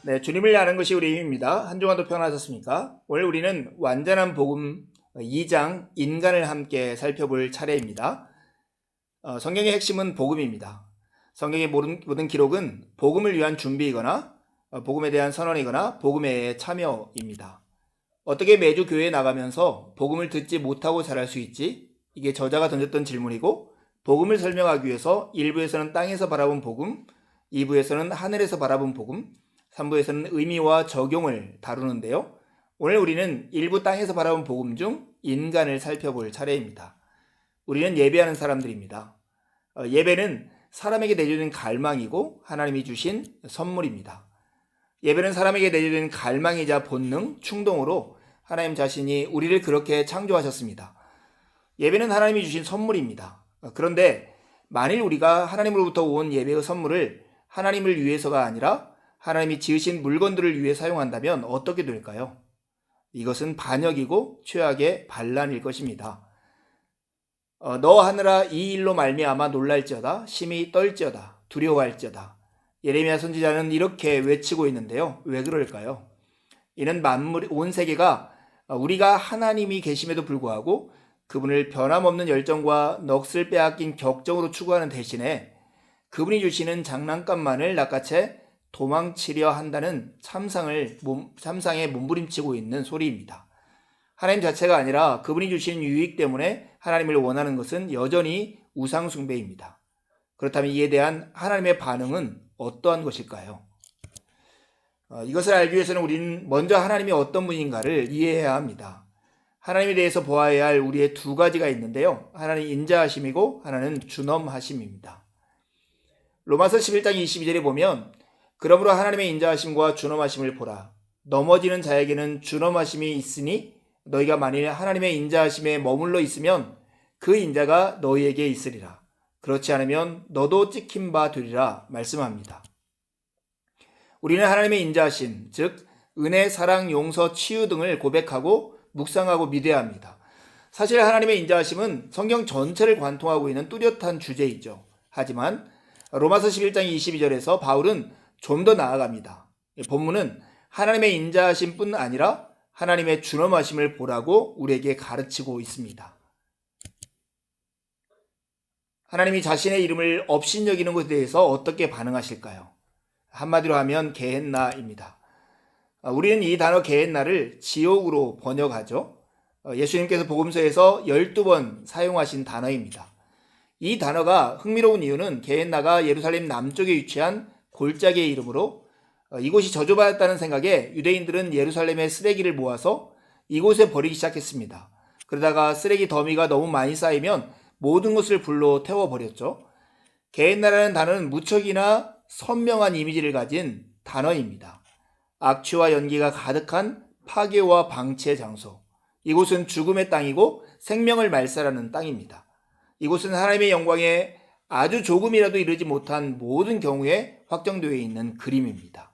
네, 주님을 아는 것이 우리의 힘입니다. 한 주간도 평안하셨습니까? 오늘 우리는 완전한 복음 2장 인간을 함께 살펴볼 차례입니다. 성경의 핵심은 복음입니다. 성경의 모든 기록은 복음을 위한 준비이거나 복음에 대한 선언이거나 복음에 참여입니다. 어떻게 매주 교회에 나가면서 복음을 듣지 못하고 자랄 수 있지? 이게 저자가 던졌던 질문이고, 복음을 설명하기 위해서 1부에서는 땅에서 바라본 복음, 2부에서는 하늘에서 바라본 복음, 3부에서는 의미와 적용을 다루는데요. 오늘 우리는 1부 땅에서 바라본 복음 중 인간을 살펴볼 차례입니다. 우리는 예배하는 사람들입니다. 예배는 사람에게 내려진 갈망이고 하나님이 주신 선물입니다. 예배는 사람에게 내려진 갈망이자 본능, 충동으로 하나님 자신이 우리를 그렇게 창조하셨습니다. 예배는 하나님이 주신 선물입니다. 그런데 만일 우리가 하나님으로부터 온 예배의 선물을 하나님을 위해서가 아니라 하나님이 지으신 물건들을 위해 사용한다면 어떻게 될까요? 이것은 반역이고 최악의 반란일 것입니다. 너 하느라 이 일로 말미암아 놀랄지어다, 심히 떨지어다, 두려워할지어다. 예레미야 선지자는 이렇게 외치고 있는데요. 왜 그럴까요? 이는 온 세계가 우리가 하나님이 계심에도 불구하고 그분을 변함없는 열정과 넋을 빼앗긴 격정으로 추구하는 대신에 그분이 주시는 장난감만을 낚아채 도망치려 한다는 참상에 몸부림치고 있는 소리입니다. 하나님 자체가 아니라 그분이 주신 유익 때문에 하나님을 원하는 것은 여전히 우상 숭배입니다. 그렇다면 이에 대한 하나님의 반응은 어떠한 것일까요? 이것을 알기 위해서는 우리는 먼저 하나님이 어떤 분인가를 이해해야 합니다. 하나님에 대해서 보아야 할 우리의 두 가지가 있는데요. 하나는 인자하심이고 하나는 준엄하심입니다. 로마서 11장 22절에 보면, 그러므로 하나님의 인자하심과 준엄하심을 보라. 넘어지는 자에게는 준엄하심이 있으니 너희가 만일 하나님의 인자하심에 머물러 있으면 그 인자가 너희에게 있으리라. 그렇지 않으면 너도 찍힌 바 되리라 말씀합니다. 우리는 하나님의 인자하심, 즉 은혜, 사랑, 용서, 치유 등을 고백하고 묵상하고 믿어야 합니다. 사실 하나님의 인자하심은 성경 전체를 관통하고 있는 뚜렷한 주제이죠. 하지만 로마서 11장 22절에서 바울은 좀 더 나아갑니다. 본문은 하나님의 인자하심뿐 아니라 하나님의 준엄하심을 보라고 우리에게 가르치고 있습니다. 하나님이 자신의 이름을 업신 여기는 것에 대해서 어떻게 반응하실까요? 한마디로 하면 게헨나입니다. 우리는 이 단어 게헨나를 지옥으로 번역하죠. 예수님께서 복음서에서 12번 사용하신 단어입니다. 이 단어가 흥미로운 이유는 게헨나가 예루살렘 남쪽에 위치한 골짜기의 이름으로 이곳이 저주받았다는 생각에 유대인들은 예루살렘의 쓰레기를 모아서 이곳에 버리기 시작했습니다. 그러다가 쓰레기 더미가 너무 많이 쌓이면 모든 것을 불로 태워버렸죠. 게헨나라는 단어는 무척이나 선명한 이미지를 가진 단어입니다. 악취와 연기가 가득한 파괴와 방치의 장소. 이곳은 죽음의 땅이고 생명을 말살하는 땅입니다. 이곳은 하나님의 영광에 아주 조금이라도 이르지 못한 모든 경우에 확정되어 있는 그림입니다.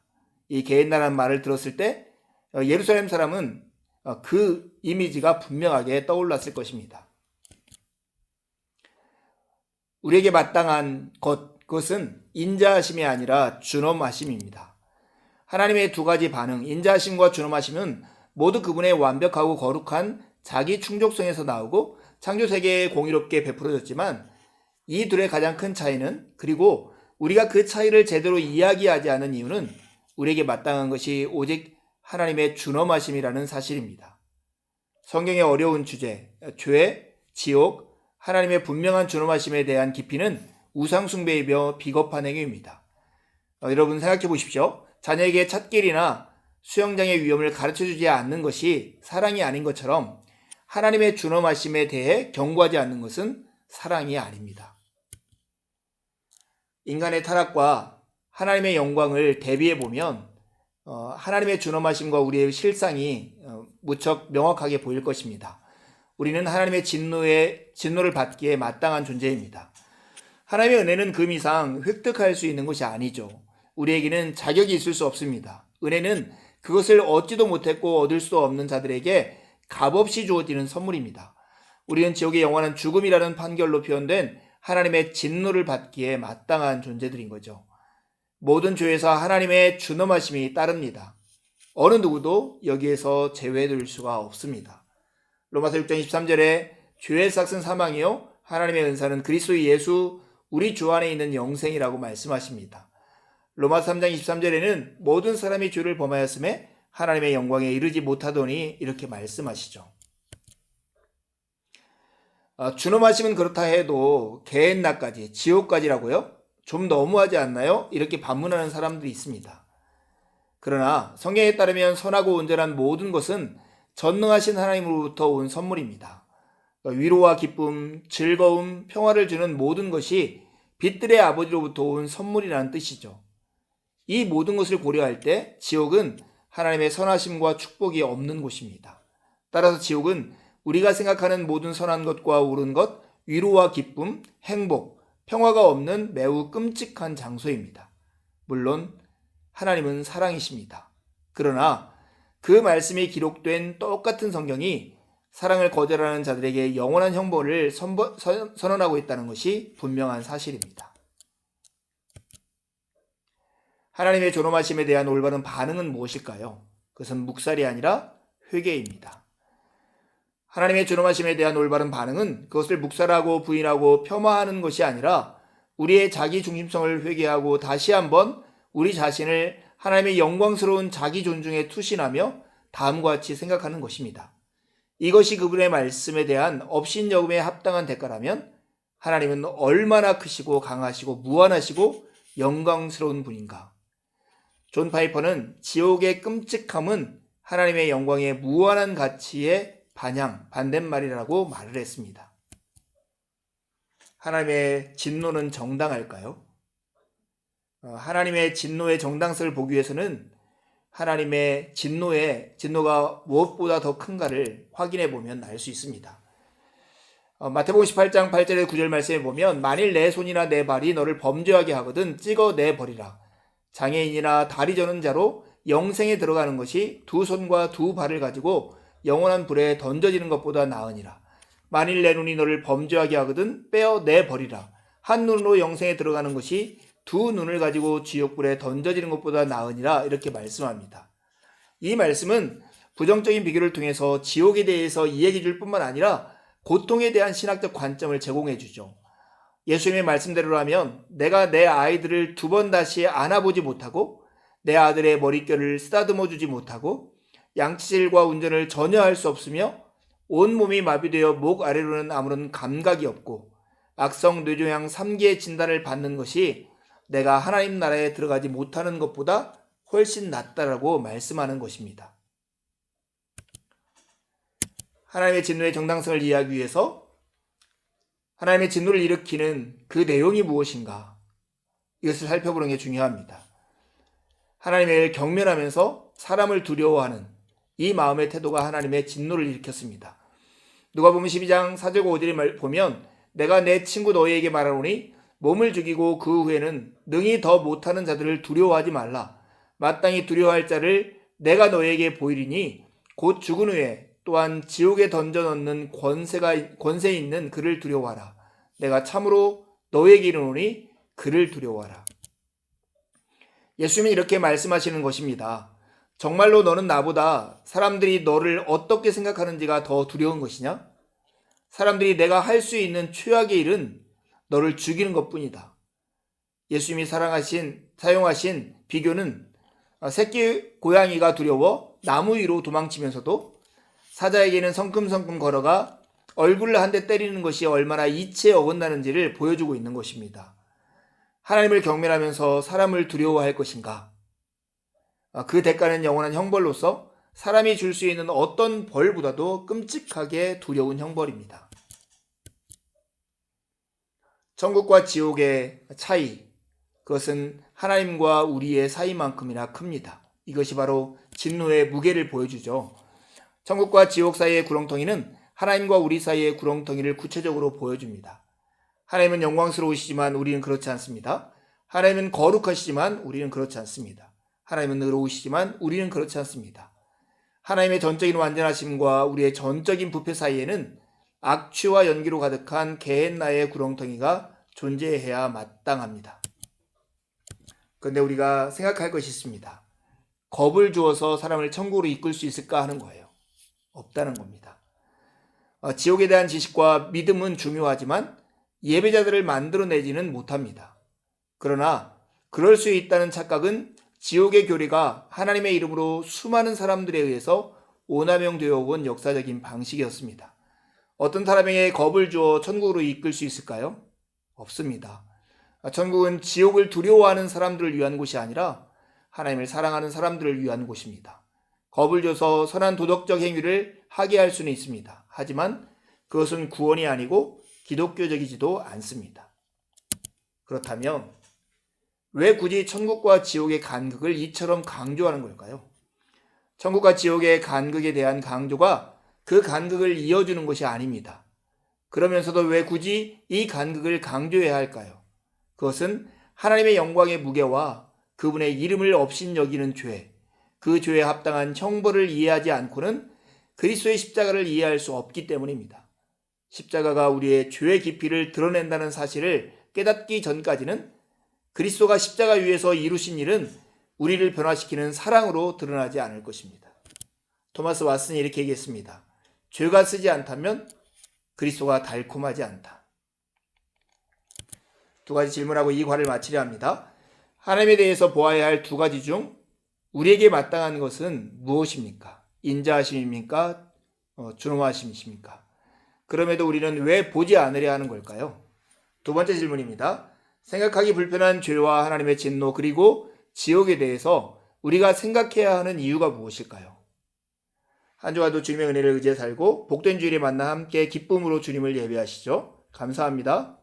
이 게헨나라는 말을 들었을 때 예루살렘 사람은 그 이미지가 분명하게 떠올랐을 것입니다. 우리에게 마땅한 그것은 인자하심이 아니라 준엄하심입니다. 하나님의 두 가지 반응, 인자하심과 준엄하심은 모두 그분의 완벽하고 거룩한 자기 충족성에서 나오고 창조세계에 공의롭게 베풀어졌지만 이 둘의 가장 큰 차이는, 그리고 우리가 그 차이를 제대로 이야기하지 않은 이유는 우리에게 마땅한 것이 오직 하나님의 준엄하심이라는 사실입니다. 성경의 어려운 주제, 죄, 지옥, 하나님의 분명한 준엄하심에 대한 깊이는 우상숭배이며 비겁한 행위입니다. 여러분 생각해 보십시오. 자녀에게 찻길이나 수영장의 위험을 가르쳐주지 않는 것이 사랑이 아닌 것처럼 하나님의 준엄하심에 대해 경고하지 않는 것은 사랑이 아닙니다. 인간의 타락과 하나님의 영광을 대비해 보면 하나님의 준엄하심과 우리의 실상이 무척 명확하게 보일 것입니다. 우리는 하나님의 진노를 받기에 마땅한 존재입니다. 하나님의 은혜는 금이상 획득할 수 있는 것이 아니죠. 우리에게는 자격이 있을 수 없습니다. 은혜는 그것을 얻지도 못했고 얻을 수도 없는 자들에게 값없이 주어지는 선물입니다. 우리는 지옥의 영원한 죽음이라는 판결로 표현된 하나님의 진노를 받기에 마땅한 존재들인 거죠. 모든 죄에서 하나님의 준엄하심이 따릅니다. 어느 누구도 여기에서 제외될 수가 없습니다. 로마서 6장 23절에 죄의 삭은 사망이요 하나님의 은사는 그리스도 예수 우리 주 안에 있는 영생이라고 말씀하십니다. 로마서 3장 23절에는 모든 사람이 죄를 범하였음에 하나님의 영광에 이르지 못하더니 이렇게 말씀하시죠. 준엄하심은 그렇다 해도 개엔나까지 지옥까지라고요? 좀 너무하지 않나요? 이렇게 반문하는 사람들이 있습니다. 그러나 성경에 따르면 선하고 온전한 모든 것은 전능하신 하나님으로부터 온 선물입니다. 위로와 기쁨, 즐거움, 평화를 주는 모든 것이 빛들의 아버지로부터 온 선물이라는 뜻이죠. 이 모든 것을 고려할 때 지옥은 하나님의 선하심과 축복이 없는 곳입니다. 따라서 지옥은 우리가 생각하는 모든 선한 것과 옳은 것, 위로와 기쁨, 행복, 평화가 없는 매우 끔찍한 장소입니다. 물론 하나님은 사랑이십니다. 그러나 그 말씀이 기록된 똑같은 성경이 사랑을 거절하는 자들에게 영원한 형벌을 선언하고 있다는 것이 분명한 사실입니다. 하나님의 존엄하심에 대한 올바른 반응은 무엇일까요? 그것은 묵살이 아니라 회개입니다. 하나님의 존엄하심에 대한 올바른 반응은 그것을 묵살하고 부인하고 폄하하는 것이 아니라 우리의 자기 중심성을 회개하고 다시 한번 우리 자신을 하나님의 영광스러운 자기 존중에 투신하며 다음과 같이 생각하는 것입니다. 이것이 그분의 말씀에 대한 업신여금에 합당한 대가라면 하나님은 얼마나 크시고 강하시고 무한하시고 영광스러운 분인가. 존 파이퍼는 지옥의 끔찍함은 하나님의 영광의 무한한 가치의 반대말이라고 말을 했습니다. 하나님의 진노는 정당할까요? 하나님의 진노의 정당성을 보기 위해서는 하나님의 진노가 무엇보다 더 큰가를 확인해 보면 알 수 있습니다. 마태복음 18장 8절에 9절 말씀에 보면 만일 내 손이나 내 발이 너를 범죄하게 하거든 찍어내버리라. 장애인이나 다리 저는 자로 영생에 들어가는 것이 두 손과 두 발을 가지고 영원한 불에 던져지는 것보다 나으니라. 만일 내 눈이 너를 범죄하게 하거든 빼어내버리라. 한 눈으로 영생에 들어가는 것이 두 눈을 가지고 지옥불에 던져지는 것보다 나으니라. 이렇게 말씀합니다. 이 말씀은 부정적인 비교를 통해서 지옥에 대해서 이야기해 줄 뿐만 아니라 고통에 대한 신학적 관점을 제공해 주죠. 예수님의 말씀대로라면 내가 내 아이들을 두 번 다시 안아보지 못하고 내 아들의 머릿결을 쓰다듬어 주지 못하고 양치질과 운전을 전혀 할 수 없으며 온몸이 마비되어 목 아래로는 아무런 감각이 없고 악성 뇌종양 3기의 진단을 받는 것이 내가 하나님 나라에 들어가지 못하는 것보다 훨씬 낫다라고 말씀하는 것입니다. 하나님의 진노의 정당성을 이해하기 위해서 하나님의 진노를 일으키는 그 내용이 무엇인가, 이것을 살펴보는 게 중요합니다. 하나님을 경멸하면서 사람을 두려워하는 이 마음의 태도가 하나님의 진노를 일으켰습니다. 누가복음 12장 4절과 5절에 보면 내가 내 친구 너희에게 말하노니 몸을 죽이고 그 후에는 능히 더 못하는 자들을 두려워하지 말라. 마땅히 두려워할 자를 내가 너희에게 보이리니 곧 죽은 후에 또한 지옥에 던져 넣는 권세 있는 그를 두려워하라. 내가 참으로 너희에게 이르노니 그를 두려워하라. 예수님이 이렇게 말씀하시는 것입니다. 정말로 너는 나보다 사람들이 너를 어떻게 생각하는지가 더 두려운 것이냐? 사람들이 내가 할 수 있는 최악의 일은 너를 죽이는 것뿐이다. 예수님이 사용하신 비교는 새끼 고양이가 두려워 나무 위로 도망치면서도 사자에게는 성큼성큼 걸어가 얼굴을 한 대 때리는 것이 얼마나 이치에 어긋나는지를 보여주고 있는 것입니다. 하나님을 경멸하면서 사람을 두려워할 것인가? 그 대가는 영원한 형벌로서 사람이 줄 수 있는 어떤 벌보다도 끔찍하게 두려운 형벌입니다. 천국과 지옥의 차이, 그것은 하나님과 우리의 사이만큼이나 큽니다. 이것이 바로 진노의 무게를 보여주죠. 천국과 지옥 사이의 구렁텅이는 하나님과 우리 사이의 구렁텅이를 구체적으로 보여줍니다. 하나님은 영광스러우시지만 우리는 그렇지 않습니다. 하나님은 거룩하시지만 우리는 그렇지 않습니다. 하나님은 의로우시지만 우리는 그렇지 않습니다. 하나님의 전적인 완전하심과 우리의 전적인 부패 사이에는 악취와 연기로 가득한 게헨나의 구렁텅이가 존재해야 마땅합니다. 그런데 우리가 생각할 것이 있습니다. 겁을 주어서 사람을 천국으로 이끌 수 있을까 하는 거예요. 없다는 겁니다. 지옥에 대한 지식과 믿음은 중요하지만 예배자들을 만들어내지는 못합니다. 그러나 그럴 수 있다는 착각은 지옥의 교리가 하나님의 이름으로 수많은 사람들에 의해서 오남용되어 온 역사적인 방식이었습니다. 어떤 사람에게 겁을 주어 천국으로 이끌 수 있을까요? 없습니다. 천국은 지옥을 두려워하는 사람들을 위한 곳이 아니라 하나님을 사랑하는 사람들을 위한 곳입니다. 겁을 줘서 선한 도덕적 행위를 하게 할 수는 있습니다. 하지만 그것은 구원이 아니고 기독교적이지도 않습니다. 그렇다면 왜 굳이 천국과 지옥의 간극을 이처럼 강조하는 걸까요? 천국과 지옥의 간극에 대한 강조가 그 간극을 이어주는 것이 아닙니다. 그러면서도 왜 굳이 이 간극을 강조해야 할까요? 그것은 하나님의 영광의 무게와 그분의 이름을 업신여기는 죄, 그 죄에 합당한 형벌을 이해하지 않고는 그리스도의 십자가를 이해할 수 없기 때문입니다. 십자가가 우리의 죄의 깊이를 드러낸다는 사실을 깨닫기 전까지는 그리스도가 십자가 위에서 이루신 일은 우리를 변화시키는 사랑으로 드러나지 않을 것입니다. 토마스 왓슨이 이렇게 얘기했습니다. 죄가 쓰지 않다면 그리스도가 달콤하지 않다. 두 가지 질문하고 이 과를 마치려 합니다. 하나님에 대해서 보아야 할 두 가지 중 우리에게 마땅한 것은 무엇입니까? 인자하심입니까? 준엄하심이십니까? 그럼에도 우리는 왜 보지 않으려 하는 걸까요? 두 번째 질문입니다. 생각하기 불편한 죄와 하나님의 진노 그리고 지옥에 대해서 우리가 생각해야 하는 이유가 무엇일까요? 한 주간도 주님의 은혜를 의지해 살고 복된 주일에 만나 함께 기쁨으로 주님을 예배하시죠. 감사합니다.